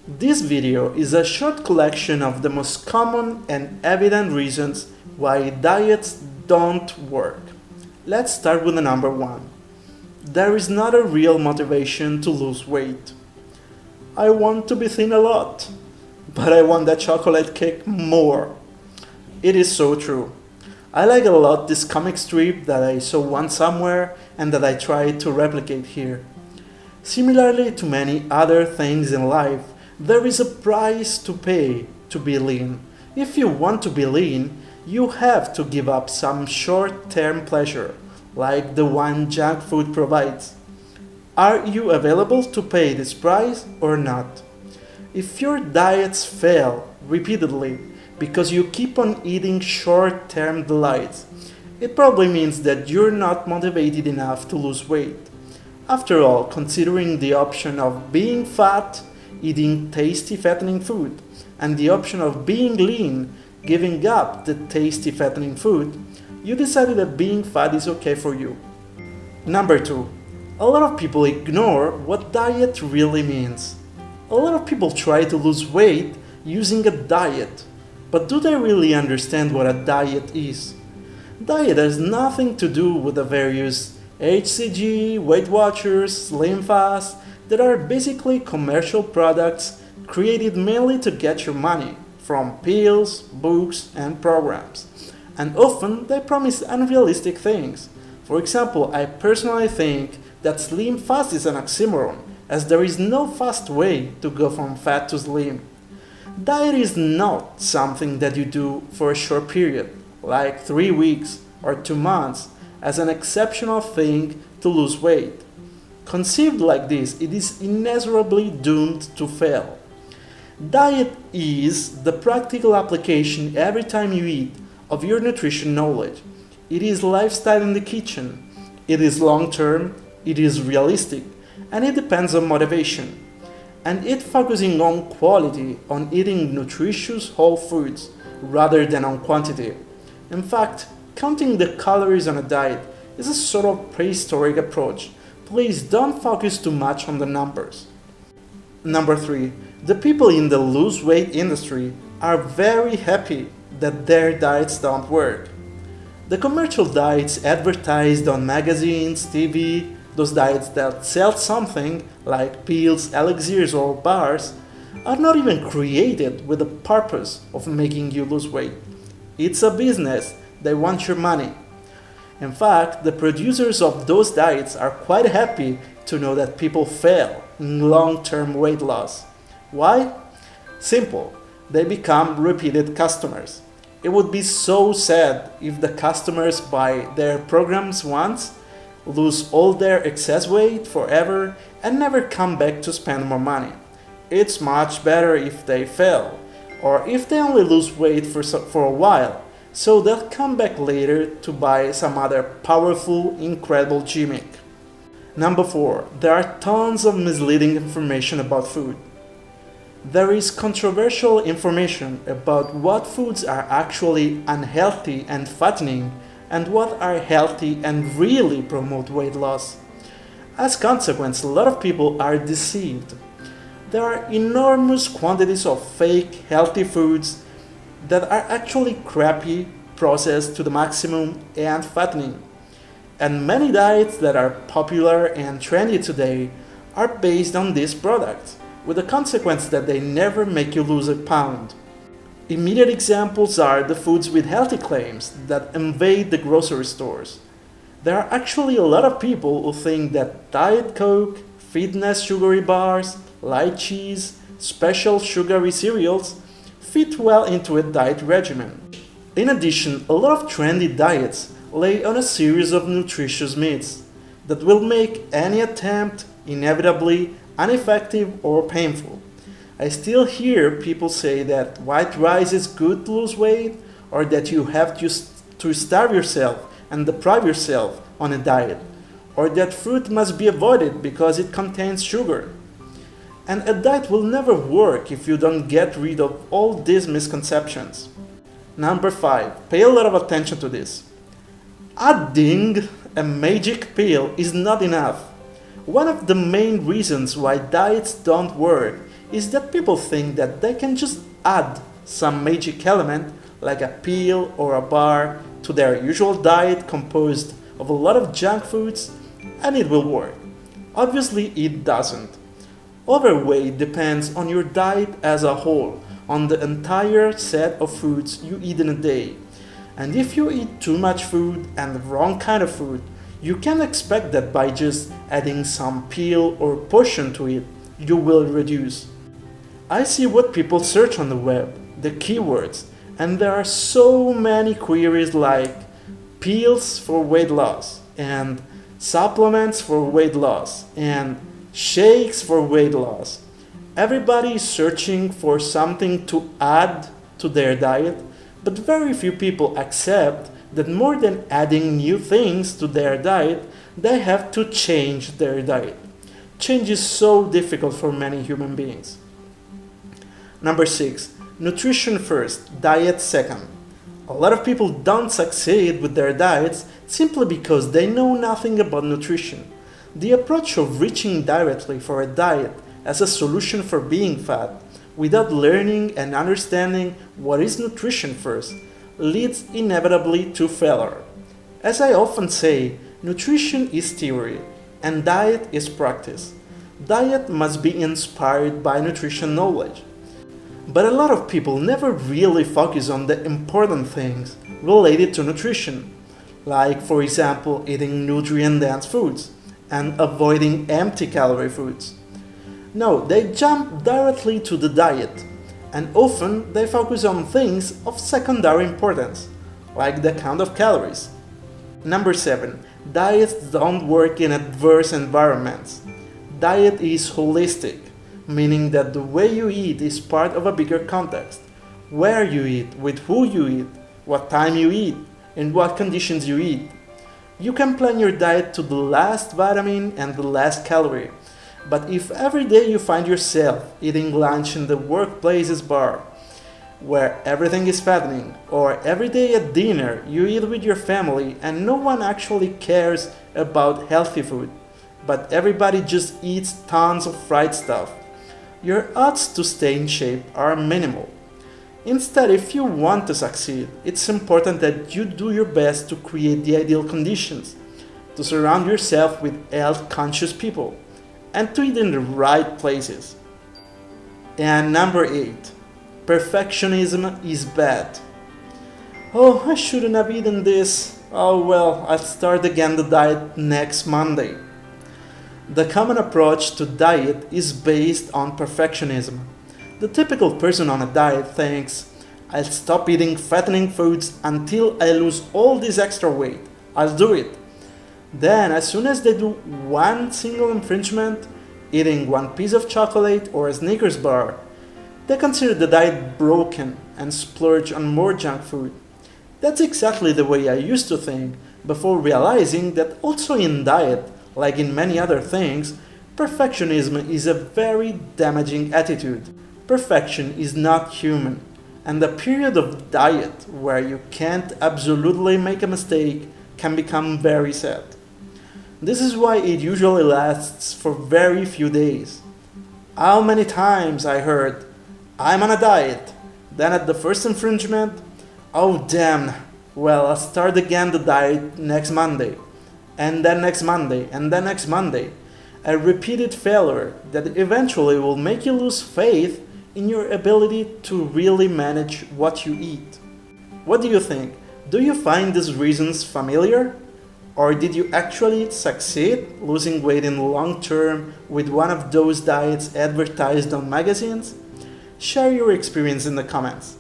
This video is a short collection of the most common and evident reasons why diets don't work. Let's start with the number one. There is not a real motivation to lose weight. I want to be thin a lot, but I want that chocolate cake more. It is so true. I like a lot this comic strip that I saw once somewhere and that I tried to replicate here. Similarly to many other things in life, there is a price to pay to be lean. If you want to be lean, you have to give up some short-term pleasure, like the one junk food provides. Are you available to pay this price or not? If your diets fail repeatedly because you keep on eating short-term delights, it probably means that you're not motivated enough to lose weight. After all, considering the option of being fat, eating tasty fattening food, and the option of being lean, giving up the tasty fattening food, you decided that being fat is okay for you. Number two, a lot of people ignore what diet really means. A lot of people try to lose weight using a diet, but do they really understand what a diet is? Diet has nothing to do with the various HCG, Weight Watchers, Slim Fast that are basically commercial products created mainly to get your money from pills, books, and programs. And often they promise unrealistic things. For example, I personally think that Slim Fast is an oxymoron, as there is no fast way to go from fat to slim. Diet is not something that you do for a short period, like 3 weeks or 2 months, as an exceptional thing to lose weight. Conceived like this, it is inexorably doomed to fail. Diet is the practical application every time you eat of your nutrition knowledge. It is lifestyle in the kitchen. It is long-term, it is realistic, and it depends on motivation. And it focusing on quality, on eating nutritious whole foods, rather than on quantity. In fact, counting the calories on a diet is a sort of prehistoric approach. Please don't focus too much on the numbers. Number three, the people in the lose weight industry are very happy that their diets don't work. The commercial diets advertised on magazines, TV, those diets that sell something like pills, elixirs, or bars, are not even created with the purpose of making you lose weight. It's a business, they want your money. In fact, the producers of those diets are quite happy to know that people fail in long-term weight loss. Why? Simple, they become repeated customers. It would be so sad if the customers buy their programs once, lose all their excess weight forever, and never come back to spend more money. It's much better if they fail, or if they only lose weight for a while, so they'll come back later to buy some other powerful, incredible gimmick. Number four, there are tons of misleading information about food. There is controversial information about what foods are actually unhealthy and fattening, and what are healthy and really promote weight loss. As a consequence, a lot of people are deceived. There are enormous quantities of fake healthy foods that are actually crappy, processed to the maximum, and fattening. And many diets that are popular and trendy today are based on these products, with the consequence that they never make you lose a pound. Immediate examples are the foods with healthy claims that invade the grocery stores. There are actually a lot of people who think that Diet Coke, fitness sugary bars, light cheese, special sugary cereals fit well into a diet regimen. In addition, a lot of trendy diets lay on a series of nutritious myths that will make any attempt inevitably ineffective or painful. I still hear people say that white rice is good to lose weight, or that you have to starve yourself and deprive yourself on a diet, or that fruit must be avoided because it contains sugar. And a diet will never work if you don't get rid of all these misconceptions. Number 5. Pay a lot of attention to this. Adding a magic pill is not enough. One of the main reasons why diets don't work is that people think that they can just add some magic element like a pill or a bar to their usual diet composed of a lot of junk foods and it will work. Obviously, it doesn't. Overweight depends on your diet as a whole, on the entire set of foods you eat in a day. And if you eat too much food and the wrong kind of food, you can expect that by just adding some pill or potion to it, you will reduce. I see what people search on the web, the keywords, and there are so many queries like pills for weight loss, and supplements for weight loss, and shakes for weight loss. Everybody is searching for something to add to their diet, but very few people accept that more than adding new things to their diet, they have to change their diet. Change is so difficult for many human beings. Number 6. Nutrition first, diet second. A lot of people don't succeed with their diets simply because they know nothing about nutrition. The approach of reaching directly for a diet as a solution for being fat, without learning and understanding what is nutrition first, leads inevitably to failure. As I often say, nutrition is theory and diet is practice. Diet must be inspired by nutrition knowledge. But a lot of people never really focus on the important things related to nutrition, like for example eating nutrient-dense foods and avoiding empty calorie foods. No, they jump directly to the diet, and often they focus on things of secondary importance, like the count of calories. Number 7. Diets don't work in adverse environments. Diet is holistic, meaning that the way you eat is part of a bigger context. Where you eat, with who you eat, what time you eat, in what conditions you eat. You can plan your diet to the last vitamin and the last calorie, but if every day you find yourself eating lunch in the workplace's bar, where everything is fattening, or every day at dinner you eat with your family and no one actually cares about healthy food, but everybody just eats tons of fried stuff, your odds to stay in shape are minimal. Instead, if you want to succeed, it's important that you do your best to create the ideal conditions, to surround yourself with health-conscious people, and to eat in the right places. And number 8. Perfectionism is bad. Oh, I shouldn't have eaten this. Oh well, I'll start again the diet next Monday. The common approach to diet is based on perfectionism. The typical person on a diet thinks, I'll stop eating fattening foods until I lose all this extra weight. I'll do it. Then, as soon as they do one single infringement, eating one piece of chocolate or a Snickers bar, they consider the diet broken and splurge on more junk food. That's exactly the way I used to think, before realizing that also in diet, like in many other things, perfectionism is a very damaging attitude. Perfection is not human, and the period of diet where you can't absolutely make a mistake can become very sad. This is why it usually lasts for very few days. How many times I heard, I'm on a diet, then at the first infringement, oh damn, well I'll start again the diet next Monday, and then next Monday, and then next Monday. A repeated failure that eventually will make you lose faith in your ability to really manage what you eat. What do you think? Do you find these reasons familiar? Or did you actually succeed losing weight in the long term with one of those diets advertised on magazines? Share your experience in the comments.